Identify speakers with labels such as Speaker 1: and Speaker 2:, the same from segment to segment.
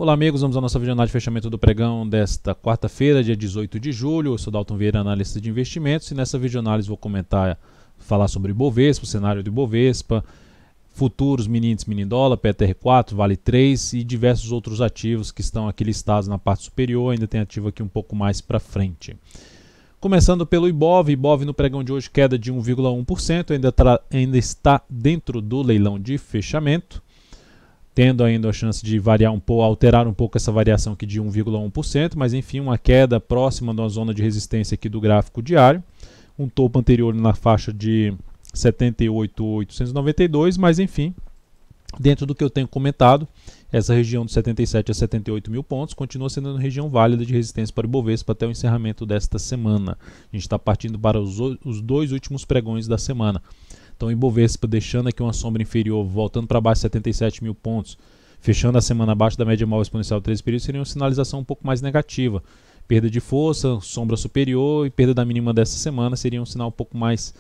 Speaker 1: Olá amigos, vamos à nossa videoanálise de fechamento do pregão desta quarta-feira, dia 18 de julho. Eu sou Dalton Vieira, analista de investimentos, e nessa videoanálise vou falar sobre Ibovespa, o cenário do Ibovespa, futuros, mini índice, mini dólar, PTR4, Vale 3 e diversos outros ativos que estão aqui listados na parte superior. Ainda tem ativo aqui um pouco mais para frente. Começando pelo Ibov no pregão de hoje queda de 1,1%, ainda está dentro do leilão de fechamento, tendo ainda a chance de variar um pouco, alterar um pouco essa variação aqui de 1,1%, mas enfim, uma queda próxima da zona de resistência aqui do gráfico diário, um topo anterior na faixa de 78.892, mas enfim, dentro do que eu tenho comentado, essa região de 77 a 78 mil pontos continua sendo uma região válida de resistência para o Ibovespa até o encerramento desta semana. A gente está partindo para os dois últimos pregões da semana. Então o Ibovespa deixando aqui uma sombra inferior, voltando para baixo de 77 mil pontos, fechando a semana abaixo da média móvel exponencial de 13 períodos, seria uma sinalização um pouco mais negativa. Perda de força, sombra superior e perda da mínima dessa semana seria um sinal um pouco mais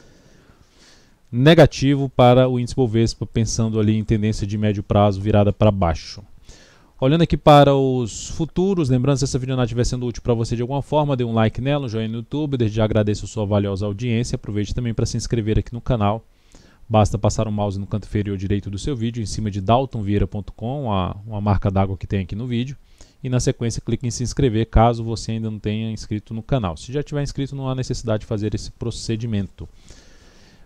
Speaker 1: negativo para o índice Ibovespa, pensando ali em tendência de médio prazo virada para baixo. Olhando aqui para os futuros, lembrando, se essa videoanálise estiver sendo útil para você de alguma forma, dê um like nela, um joinha no YouTube, desde já agradeço a sua valiosa audiência, aproveite também para se inscrever aqui no canal. Basta passar o mouse no canto inferior direito do seu vídeo, em cima de daltonvieira.com, uma marca d'água que tem aqui no vídeo, e na sequência clique em se inscrever caso você ainda não tenha inscrito no canal. Se já tiver inscrito, não há necessidade de fazer esse procedimento.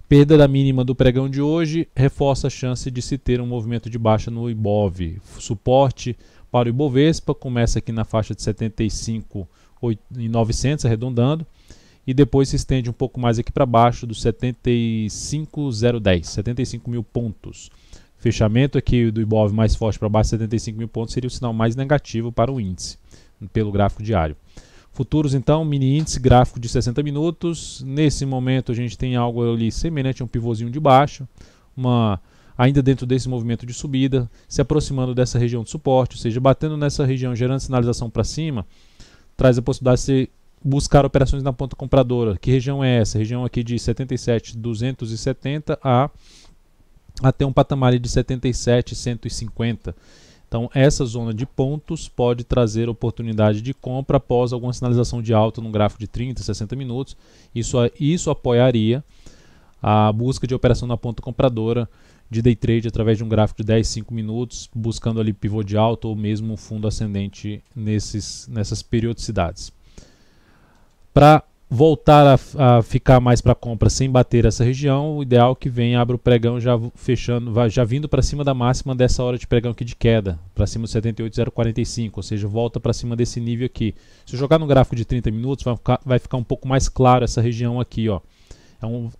Speaker 1: Perda da mínima do pregão de hoje reforça a chance de se ter um movimento de baixa no Ibov. Suporte para o Ibovespa começa aqui na faixa de 75.900, arredondando, e depois se estende um pouco mais aqui para baixo dos 75.010, 75 mil pontos. Fechamento aqui do Ibov mais forte para baixo, 75 mil pontos, seria o sinal mais negativo para o índice, pelo gráfico diário. Futuros então, mini índice, gráfico de 60 minutos. Nesse momento a gente tem algo ali semelhante a um pivôzinho de baixo, ainda dentro desse movimento de subida, se aproximando dessa região de suporte, ou seja, batendo nessa região, gerando sinalização para cima, traz a possibilidade de você buscar operações na ponta compradora. Que região é essa? Região aqui de 77.270 até um patamar de 77.150. Então essa zona de pontos pode trazer oportunidade de compra após alguma sinalização de alta no gráfico de 30, 60 minutos. Isso apoiaria a busca de operação na ponta compradora de day trade através de um gráfico de 10, 5 minutos, buscando ali pivô de alta ou mesmo um fundo ascendente nessas periodicidades. Para voltar a ficar mais para compra sem bater essa região, o ideal é que abra o pregão já vindo para cima da máxima dessa hora de pregão aqui de queda, para cima de 78.045, ou seja, volta para cima desse nível aqui. Se eu jogar no gráfico de 30 minutos, vai ficar um pouco mais claro essa região aqui, ó.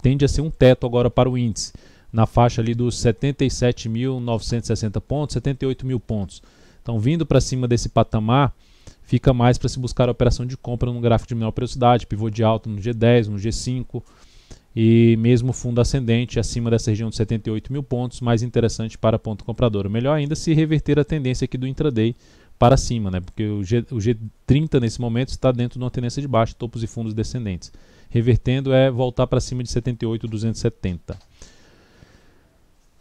Speaker 1: Tende a ser um teto agora para o índice, na faixa ali dos 77.960 pontos, 78 mil pontos. Então, vindo para cima desse patamar, fica mais para se buscar a operação de compra no gráfico de menor periodicidade, pivô de alta no G10, no G5 e mesmo fundo ascendente acima dessa região de 78 mil pontos, mais interessante para a ponta compradora. Melhor ainda se reverter a tendência aqui do intraday para cima, né? Porque o G30 nesse momento está dentro de uma tendência de baixa, topos e fundos descendentes. Revertendo é voltar para cima de 78.270.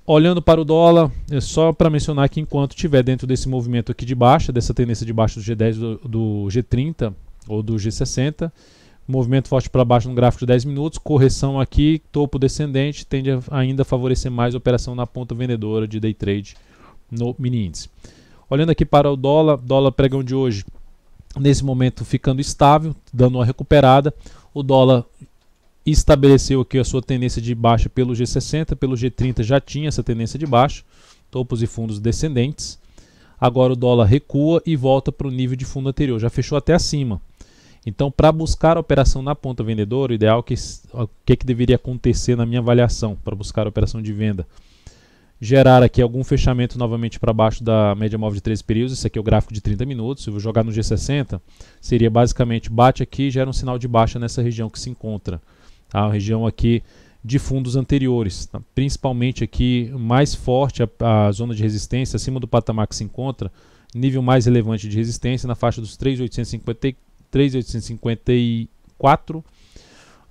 Speaker 1: Olhando para o dólar, é só para mencionar que enquanto estiver dentro desse movimento aqui de baixa, dessa tendência de baixa do G10, do G30 ou do G60, movimento forte para baixo no gráfico de 10 minutos, correção aqui, topo descendente, tende a ainda favorecer mais a operação na ponta vendedora de day trade no mini índice. Olhando aqui para o dólar pregão de hoje, nesse momento ficando estável, dando uma recuperada, o dólar estabeleceu aqui a sua tendência de baixa pelo G60, pelo G30 já tinha essa tendência de baixa, topos e fundos descendentes. Agora o dólar recua e volta para o nível de fundo anterior, já fechou até acima. Então, para buscar a operação na ponta vendedora, o ideal o que deveria acontecer na minha avaliação para buscar a operação de venda? Gerar aqui algum fechamento novamente para baixo da média móvel de 13 períodos, esse aqui é o gráfico de 30 minutos, se eu vou jogar no G60, seria basicamente bate aqui e gera um sinal de baixa nessa região que se encontra. A região aqui de fundos anteriores, tá? Principalmente aqui mais forte a zona de resistência acima do patamar que se encontra, nível mais relevante de resistência na faixa dos 3.854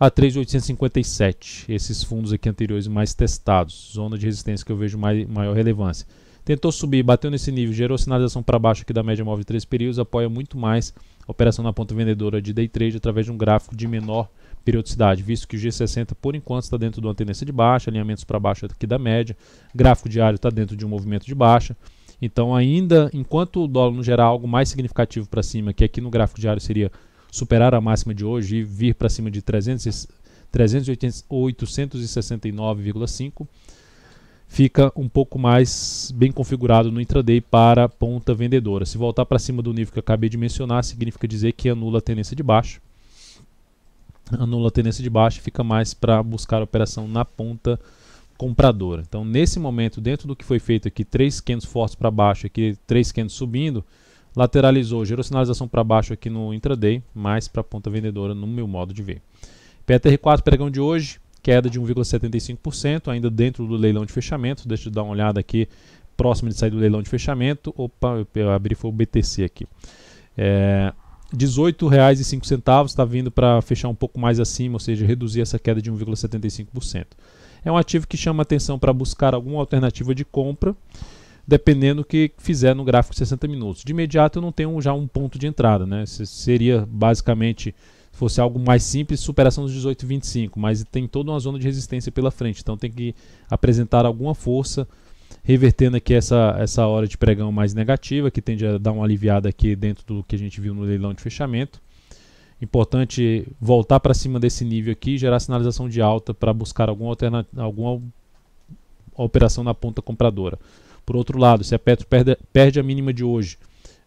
Speaker 1: a 3.857, esses fundos aqui anteriores mais testados, zona de resistência que eu vejo maior relevância. Tentou subir, bateu nesse nível, gerou sinalização para baixo aqui da média móvel de 3 períodos, apoia muito mais a operação na ponta vendedora de day trade através de um gráfico de menor periodicidade, visto que o G60 por enquanto está dentro de uma tendência de baixa, alinhamentos para baixo aqui da média, gráfico diário está dentro de um movimento de baixa. Então ainda, enquanto o dólar não gerar algo mais significativo para cima, que aqui no gráfico diário seria superar a máxima de hoje e vir para cima de 869,5, fica um pouco mais bem configurado no intraday para a ponta vendedora. Se voltar para cima do nível que eu acabei de mencionar, significa dizer que anula a tendência de baixa. Anula a tendência de baixa e fica mais para buscar a operação na ponta compradora. Então, nesse momento, dentro do que foi feito aqui, 3 candles fortes para baixo, aqui 3 candles subindo, lateralizou, gerou sinalização para baixo aqui no intraday, mais para a ponta vendedora no meu modo de ver. PTR4, pregão de hoje, queda de 1,75%, ainda dentro do leilão de fechamento. Deixa eu dar uma olhada aqui, próximo de sair do leilão de fechamento. Opa, eu abri, foi o BTC aqui. R$ 18,05, está vindo para fechar um pouco mais acima, ou seja, reduzir essa queda de 1,75%. É um ativo que chama atenção para buscar alguma alternativa de compra, dependendo do que fizer no gráfico de 60 minutos. De imediato eu não tenho já um ponto de entrada, né? Seria basicamente, se fosse algo mais simples, superação dos 18,25, mas tem toda uma zona de resistência pela frente, então tem que apresentar alguma força, revertendo aqui essa hora de pregão mais negativa, que tende a dar uma aliviada aqui dentro do que a gente viu no leilão de fechamento. Importante voltar para cima desse nível aqui, gerar sinalização de alta para buscar alguma operação na ponta compradora. Por outro lado, se a Petro perde a mínima de hoje,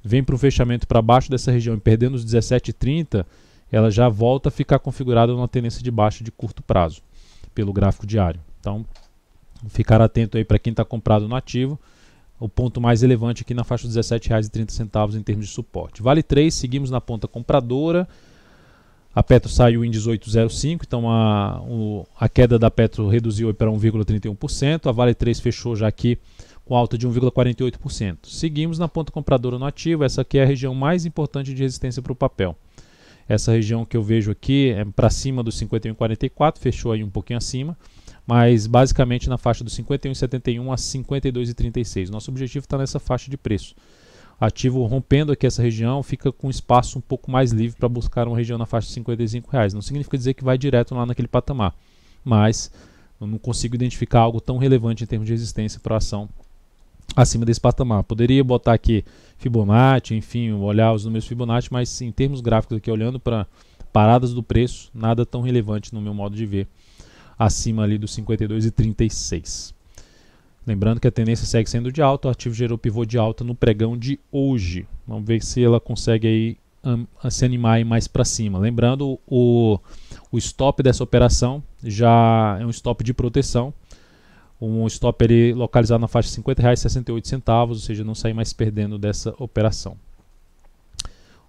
Speaker 1: vem para um fechamento para baixo dessa região e perdendo os 17,30, ela já volta a ficar configurada numa tendência de baixa de curto prazo, pelo gráfico diário. Então, ficar atento aí para quem está comprado no ativo. O ponto mais relevante aqui na faixa dos R$ 17,30 em termos de suporte. Vale 3, seguimos na ponta compradora. A Petro saiu em 18,05, então a queda da Petro reduziu para 1,31%. A Vale 3 fechou já aqui com alta de 1,48%. Seguimos na ponta compradora no ativo. Essa aqui é a região mais importante de resistência para o papel. Essa região que eu vejo aqui é para cima dos 51,44, fechou aí um pouquinho acima, mas basicamente na faixa dos 51,71 a 52,36. Nosso objetivo está nessa faixa de preço. Ativo rompendo aqui essa região, fica com espaço um pouco mais livre para buscar uma região na faixa de R$ 55. Não significa dizer que vai direto lá naquele patamar, mas eu não consigo identificar algo tão relevante em termos de resistência para a ação acima desse patamar. Poderia botar aqui Fibonacci, enfim, olhar os números Fibonacci, mas em termos gráficos aqui, olhando para paradas do preço, nada tão relevante no meu modo de ver, acima ali dos 52,36. Lembrando que a tendência segue sendo de alta, o ativo gerou pivô de alta no pregão de hoje. Vamos ver se ela consegue aí se animar aí mais para cima. Lembrando, o stop dessa operação já é um stop de proteção. Um stop ali localizado na faixa de R$ 50,68, ou seja, não sair mais perdendo dessa operação.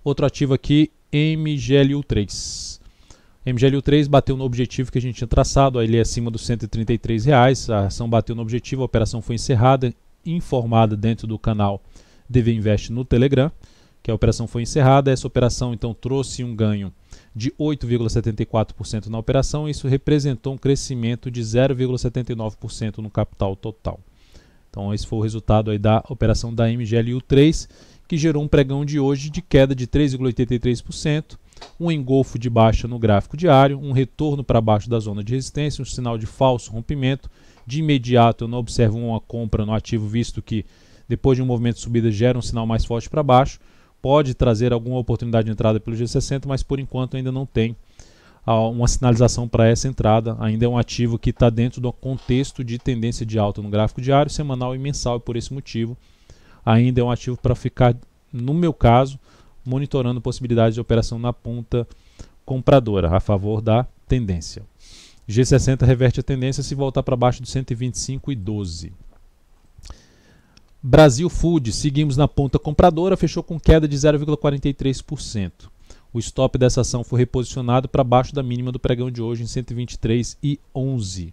Speaker 1: Outro ativo aqui, MGLU3. MGLU3 bateu no objetivo que a gente tinha traçado, ele é acima dos R$ 133, a ação bateu no objetivo, a operação foi encerrada, informada dentro do canal DV Invest no Telegram, que a operação foi encerrada. Essa operação então trouxe um ganho de 8,74% na operação, isso representou um crescimento de 0,79% no capital total. Então esse foi o resultado aí da operação da MGLU3, que gerou um pregão de hoje de queda de 3,83%, um engolfo de baixa no gráfico diário, um retorno para baixo da zona de resistência, um sinal de falso rompimento. De imediato eu não observo uma compra no ativo, visto que depois de um movimento de subida gera um sinal mais forte para baixo. Pode trazer alguma oportunidade de entrada pelo G60, mas por enquanto ainda não tem uma sinalização para essa entrada. Ainda é um ativo que está dentro do contexto de tendência de alta no gráfico diário, semanal e mensal, e por esse motivo ainda é um ativo para ficar, no meu caso, monitorando possibilidades de operação na ponta compradora, a favor da tendência. G60 reverte a tendência se voltar para baixo dos 125,12. Brasil Food, seguimos na ponta compradora, fechou com queda de 0,43%. O stop dessa ação foi reposicionado para baixo da mínima do pregão de hoje em 123,11.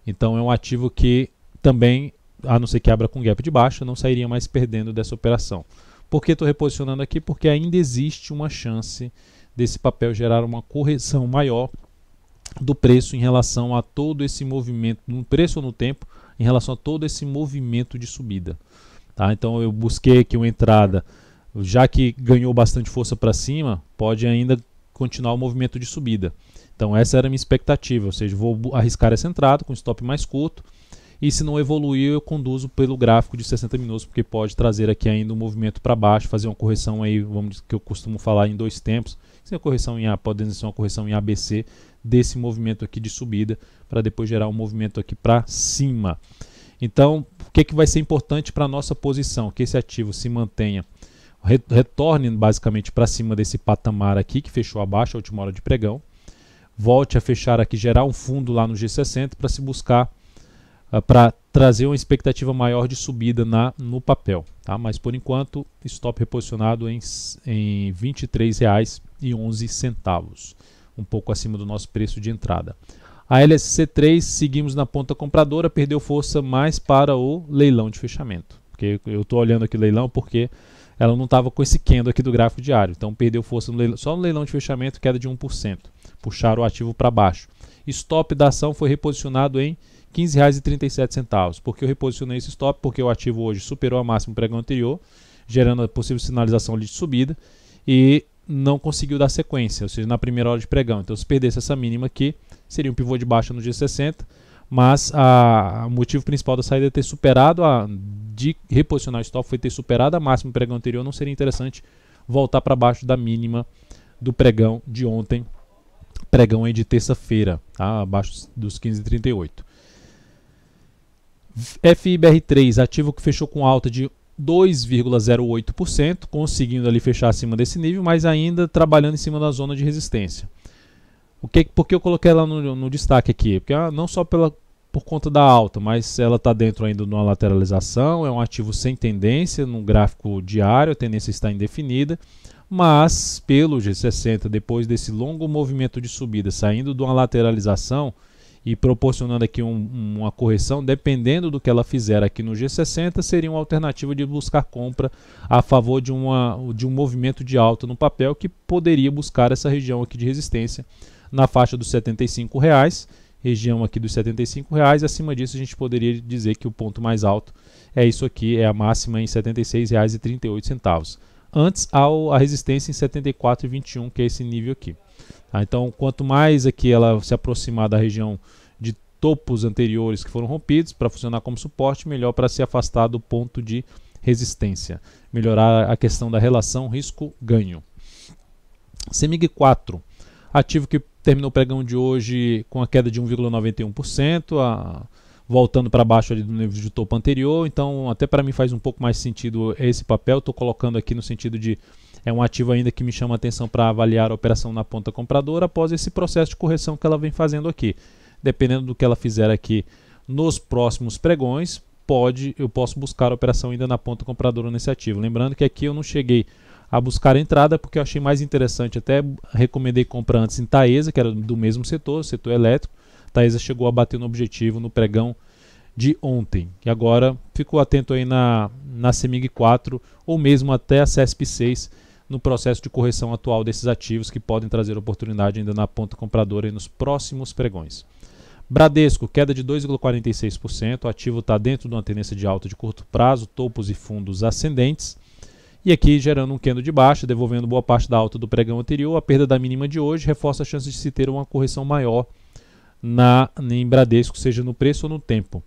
Speaker 1: Então é um ativo que também, a não ser que abra com gap de baixa, não sairia mais perdendo dessa operação. Por que estou reposicionando aqui? Porque ainda existe uma chance desse papel gerar uma correção maior do preço em relação a todo esse movimento no preço ou no tempo em relação a todo esse movimento de subida. Tá? Então eu busquei aqui uma entrada, já que ganhou bastante força para cima, pode ainda continuar o movimento de subida. Então essa era a minha expectativa, ou seja, vou arriscar essa entrada com stop mais curto, e se não evoluir eu conduzo pelo gráfico de 60 minutos, porque pode trazer aqui ainda um movimento para baixo, fazer uma correção aí, vamos dizer, que eu costumo falar em 2 tempos, se é correção em A, pode ser uma correção em ABC desse movimento aqui de subida, para depois gerar um movimento aqui para cima. Então, o que vai ser importante para a nossa posição? Que esse ativo se mantenha, retorne basicamente para cima desse patamar aqui, que fechou abaixo a última hora de pregão, volte a fechar aqui, gerar um fundo lá no G60 para se buscar, para trazer uma expectativa maior de subida no papel. Tá? Mas por enquanto, stop reposicionado em R$ 23,11, um pouco acima do nosso preço de entrada. A LSC3, seguimos na ponta compradora, perdeu força mais para o leilão de fechamento. Porque eu estou olhando aqui o leilão porque ela não estava com esse candle aqui do gráfico diário. Então perdeu força no leilão, só no leilão de fechamento, queda de 1%. Puxaram o ativo para baixo. Stop da ação foi reposicionado em R$ 15,37. Por que eu reposicionei esse stop? Porque o ativo hoje superou a máxima do pregão anterior, gerando a possível sinalização ali de subida, e não conseguiu dar sequência, ou seja, na primeira hora de pregão. Então, se perdesse essa mínima aqui, seria um pivô de baixa no G60, mas o motivo principal da saída é ter superado, de reposicionar o stop, foi ter superado a máxima do pregão anterior. Não seria interessante voltar para baixo da mínima do pregão de ontem, pregão aí de terça-feira, tá? Abaixo dos 15,38. FIBR3, ativo que fechou com alta de 2,08%, conseguindo ali fechar acima desse nível, mas ainda trabalhando em cima da zona de resistência. Por que eu coloquei ela no destaque aqui? Porque não só por conta da alta, mas ela está dentro ainda de uma lateralização, é um ativo sem tendência, no gráfico diário a tendência está indefinida, mas pelo G60, depois desse longo movimento de subida, saindo de uma lateralização e proporcionando aqui uma correção, dependendo do que ela fizer aqui no G60, seria uma alternativa de buscar compra a favor de um movimento de alta no papel, que poderia buscar essa região aqui de resistência na faixa dos R$ 75,00, região aqui dos R$ 75,00, acima disso a gente poderia dizer que o ponto mais alto é isso aqui, é a máxima em R$ 76,38. Antes a resistência em R$ 74,21, que é esse nível aqui. Então, quanto mais aqui ela se aproximar da região de topos anteriores que foram rompidos, para funcionar como suporte, melhor para se afastar do ponto de resistência. Melhorar a questão da relação risco-ganho. CEMIG 4, ativo que terminou o pregão de hoje com a queda de 1,91%, voltando para baixo ali do nível de topo anterior. Então, até para mim faz um pouco mais sentido esse papel. Estou colocando aqui no sentido de é um ativo ainda que me chama a atenção para avaliar a operação na ponta compradora após esse processo de correção que ela vem fazendo aqui. Dependendo do que ela fizer aqui nos próximos pregões, eu posso buscar a operação ainda na ponta compradora nesse ativo. Lembrando que aqui eu não cheguei a buscar a entrada porque eu achei mais interessante, até recomendei compra antes em Taesa, que era do mesmo setor elétrico. Taesa chegou a bater no objetivo no pregão de ontem. E agora ficou atento aí na CEMIG 4 ou mesmo até a CESP 6 no processo de correção atual desses ativos que podem trazer oportunidade ainda na ponta compradora e nos próximos pregões. Bradesco, queda de 2,46%, o ativo está dentro de uma tendência de alta de curto prazo, topos e fundos ascendentes, e aqui gerando um candle de baixa, devolvendo boa parte da alta do pregão anterior. A perda da mínima de hoje reforça a chance de se ter uma correção maior em Bradesco, seja no preço ou no tempo.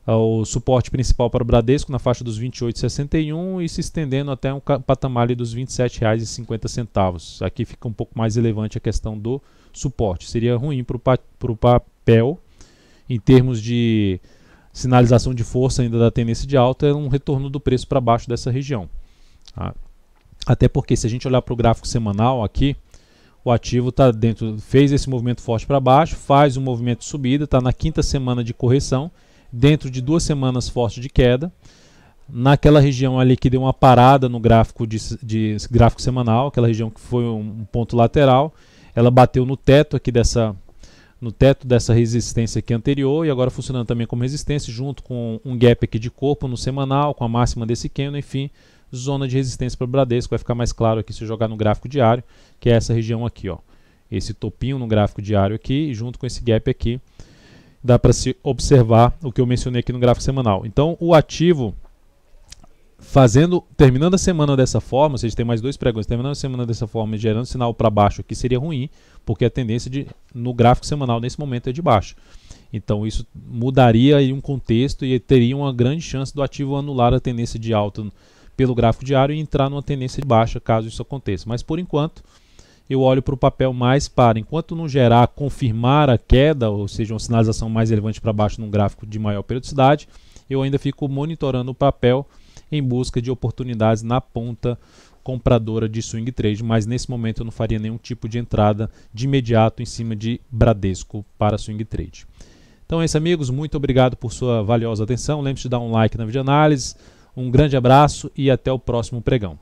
Speaker 1: O suporte principal para o Bradesco na faixa dos 28,61 e se estendendo até um patamar ali dos R$ 27,50. Aqui fica um pouco mais relevante a questão do suporte. Seria ruim para o papel, em termos de sinalização de força ainda da tendência de alta, é um retorno do preço para baixo dessa região. Até porque se a gente olhar para o gráfico semanal aqui, o ativo está dentro, fez esse movimento forte para baixo, faz um movimento de subida, está na quinta semana de correção, dentro de 2 semanas fortes de queda, naquela região ali que deu uma parada no gráfico de gráfico semanal, aquela região que foi um ponto lateral, ela bateu no teto aqui dessa resistência aqui anterior e agora funcionando também como resistência, junto com um gap aqui de corpo no semanal, com a máxima desse candle, enfim, zona de resistência para o Bradesco. Vai ficar mais claro aqui se eu jogar no gráfico diário, que é essa região aqui, ó, esse topinho no gráfico diário aqui, junto com esse gap aqui. dá para se observar o que eu mencionei aqui no gráfico semanal. Então o ativo terminando a semana dessa forma, ou seja, tem mais 2 pregões, terminando a semana dessa forma e gerando sinal para baixo aqui seria ruim, porque a tendência no gráfico semanal nesse momento é de baixa. Então isso mudaria aí um contexto e teria uma grande chance do ativo anular a tendência de alta pelo gráfico diário e entrar numa tendência de baixa caso isso aconteça. Mas por enquanto eu olho para o papel mais enquanto não gerar, confirmar a queda, ou seja, uma sinalização mais relevante para baixo num gráfico de maior periodicidade, eu ainda fico monitorando o papel em busca de oportunidades na ponta compradora de swing trade, mas nesse momento eu não faria nenhum tipo de entrada de imediato em cima de Bradesco para swing trade. Então é isso, amigos, muito obrigado por sua valiosa atenção, lembre-se de dar um like na videoanálise, um grande abraço e até o próximo pregão.